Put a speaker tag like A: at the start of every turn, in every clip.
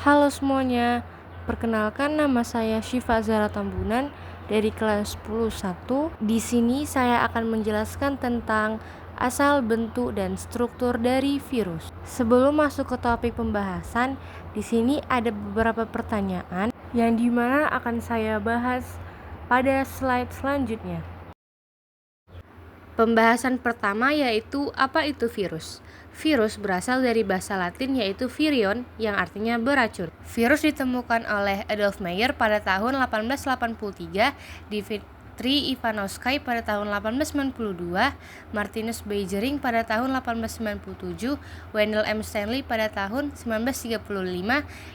A: Halo semuanya, perkenalkan nama saya Syifa Zahra Tambunan dari kelas 10-1. Di sini saya akan menjelaskan tentang asal, bentuk, dan struktur dari virus. Sebelum masuk ke topik pembahasan, di sini ada beberapa pertanyaan yang dimana akan saya bahas pada slide selanjutnya. Pembahasan pertama yaitu apa itu virus. Virus berasal dari bahasa Latin yaitu virion yang artinya beracun. Virus ditemukan oleh Adolf Meyer pada tahun 1883, Dmitri Ivanovsky pada tahun 1892, Martinus Beijering pada tahun 1897, Wendell M. Stanley pada tahun 1935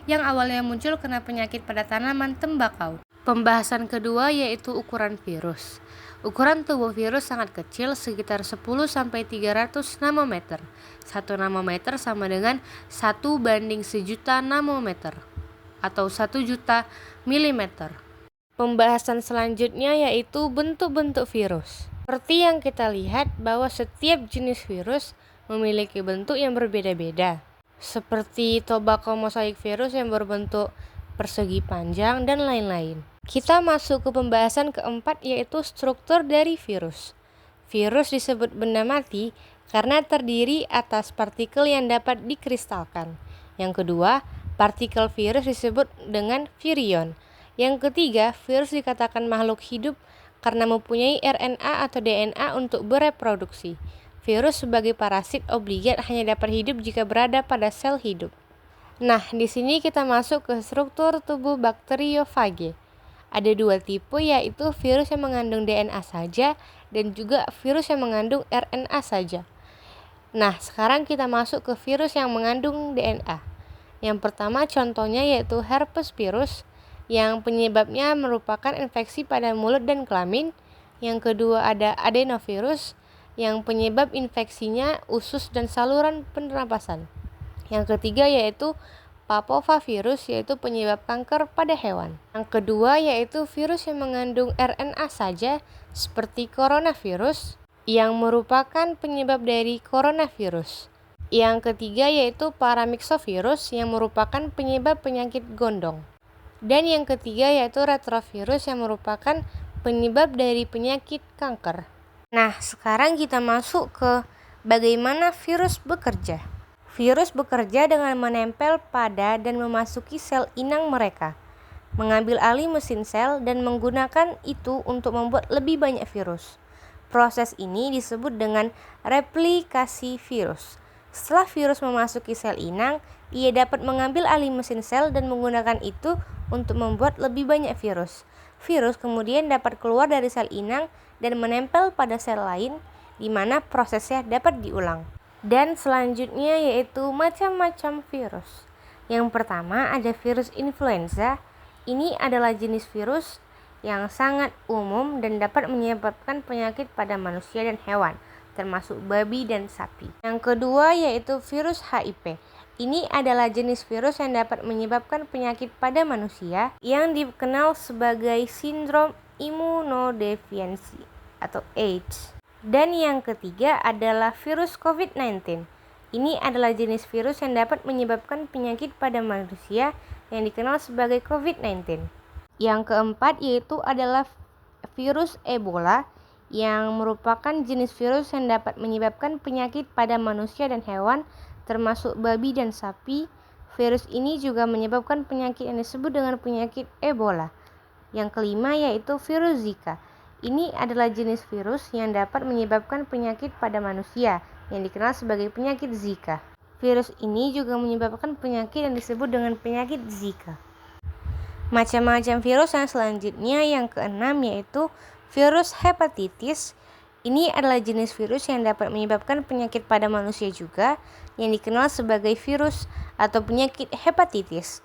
A: yang awalnya muncul karena penyakit pada tanaman tembakau. Pembahasan kedua yaitu ukuran virus. Ukuran tubuh virus sangat kecil, sekitar 10-300 nanometer. 1 nanometer sama dengan 1/1.000.000 nanometer atau 1 juta milimeter. Pembahasan selanjutnya yaitu bentuk-bentuk virus. Seperti yang kita lihat bahwa setiap jenis virus memiliki bentuk yang berbeda-beda. Seperti tobacco mosaic virus yang berbentuk persegi panjang dan lain-lain. Kita masuk ke pembahasan keempat yaitu struktur dari virus. Virus disebut benda mati karena terdiri atas partikel yang dapat dikristalkan. Yang kedua, partikel virus disebut dengan virion. Yang ketiga, virus dikatakan makhluk hidup karena mempunyai RNA atau DNA untuk bereproduksi. Virus sebagai parasit obligat hanya dapat hidup jika berada pada sel hidup. Nah, di sini kita masuk ke struktur tubuh bakteriofage. Ada 2 tipe yaitu virus yang mengandung DNA saja dan juga virus yang mengandung RNA saja. Nah, sekarang kita masuk ke virus yang mengandung DNA. Yang pertama contohnya yaitu herpes virus yang penyebabnya merupakan infeksi pada mulut dan kelamin. Yang kedua ada adenovirus yang penyebab infeksinya usus dan saluran pernapasan. Yang ketiga yaitu papovavirus yaitu penyebab kanker pada hewan. Yang kedua yaitu virus yang mengandung RNA saja seperti coronavirus yang merupakan penyebab dari coronavirus. Yang ketiga yaitu paramyxovirus yang merupakan penyebab penyakit gondong. Dan yang ketiga yaitu retrovirus yang merupakan penyebab dari penyakit kanker. Nah, sekarang kita masuk ke bagaimana virus bekerja. Virus bekerja dengan menempel pada dan memasuki sel inang mereka, mengambil alih mesin sel dan menggunakan itu untuk membuat lebih banyak virus. Proses ini disebut dengan replikasi virus. Setelah virus memasuki sel inang, ia dapat mengambil alih mesin sel dan menggunakan itu untuk membuat lebih banyak virus. Virus kemudian dapat keluar dari sel inang dan menempel pada sel lain, di mana prosesnya dapat diulang. Dan selanjutnya yaitu macam-macam virus. Yang pertama ada virus influenza. Ini adalah jenis virus yang sangat umum dan dapat menyebabkan penyakit pada manusia dan hewan, termasuk babi dan sapi. Yang kedua yaitu virus HIV. Ini adalah jenis virus yang dapat menyebabkan penyakit pada manusia yang dikenal sebagai sindrom imunodefiensi atau AIDS. Dan yang ketiga adalah virus COVID-19. Ini adalah jenis virus yang dapat menyebabkan penyakit pada manusia yang dikenal sebagai COVID-19. Yang keempat yaitu adalah virus Ebola yang merupakan jenis virus yang dapat menyebabkan penyakit pada manusia dan hewan termasuk babi dan sapi. Virus ini juga menyebabkan penyakit yang disebut dengan penyakit Ebola. Yang kelima yaitu virus Zika. Ini adalah jenis virus yang dapat menyebabkan penyakit pada manusia yang dikenal sebagai penyakit Zika. Virus ini juga menyebabkan penyakit yang disebut dengan penyakit Zika. Macam-macam virus yang selanjutnya yang keenam yaitu virus hepatitis. Ini adalah jenis virus yang dapat menyebabkan penyakit pada manusia juga yang dikenal sebagai virus atau penyakit hepatitis.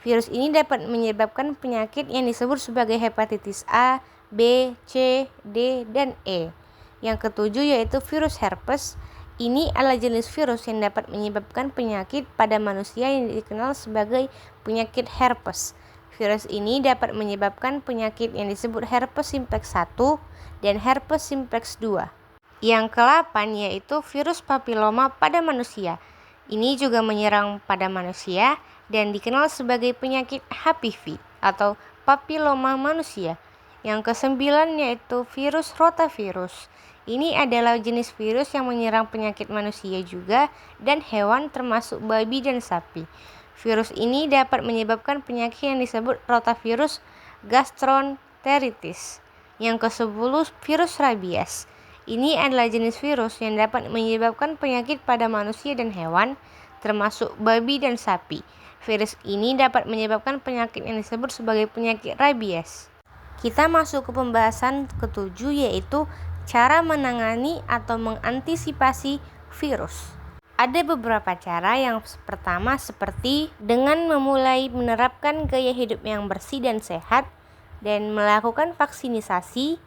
A: Virus ini dapat menyebabkan penyakit yang disebut sebagai hepatitis A, B, C, D, dan E. Yang ketujuh yaitu virus herpes. Ini adalah jenis virus yang dapat menyebabkan penyakit pada manusia yang dikenal sebagai penyakit herpes. Virus ini dapat menyebabkan penyakit yang disebut herpes simplex 1 dan herpes simplex 2. Yang ke-8 yaitu virus papiloma pada manusia. Ini juga menyerang pada manusia dan dikenal sebagai penyakit HPV atau papiloma manusia. Yang kesembilan yaitu virus rotavirus. Ini adalah jenis virus yang menyerang penyakit manusia juga dan hewan termasuk babi dan sapi. Virus ini dapat menyebabkan penyakit yang disebut rotavirus gastroenteritis. Yang ke-10 virus rabies. Ini adalah jenis virus yang dapat menyebabkan penyakit pada manusia dan hewan termasuk babi dan sapi. Virus ini dapat menyebabkan penyakit yang disebut sebagai penyakit rabies. Kita masuk ke pembahasan ke-7 yaitu cara menangani atau mengantisipasi virus. Ada beberapa cara. Yang pertama seperti dengan memulai menerapkan gaya hidup yang bersih dan sehat dan melakukan vaksinisasi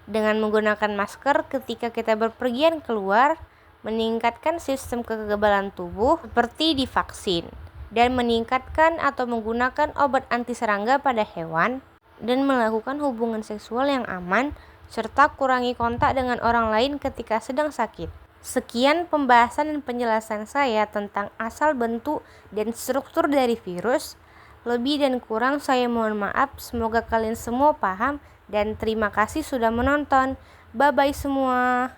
A: dengan menggunakan masker ketika kita berpergian keluar, meningkatkan sistem kekebalan tubuh seperti divaksin, dan meningkatkan atau menggunakan obat anti serangga pada hewan, dan melakukan hubungan seksual yang aman, serta kurangi kontak dengan orang lain ketika sedang sakit. Sekian pembahasan dan penjelasan saya tentang asal bentuk dan struktur dari virus. Lebih dan kurang saya mohon maaf, semoga kalian semua paham dan terima kasih sudah menonton. Bye-bye semua.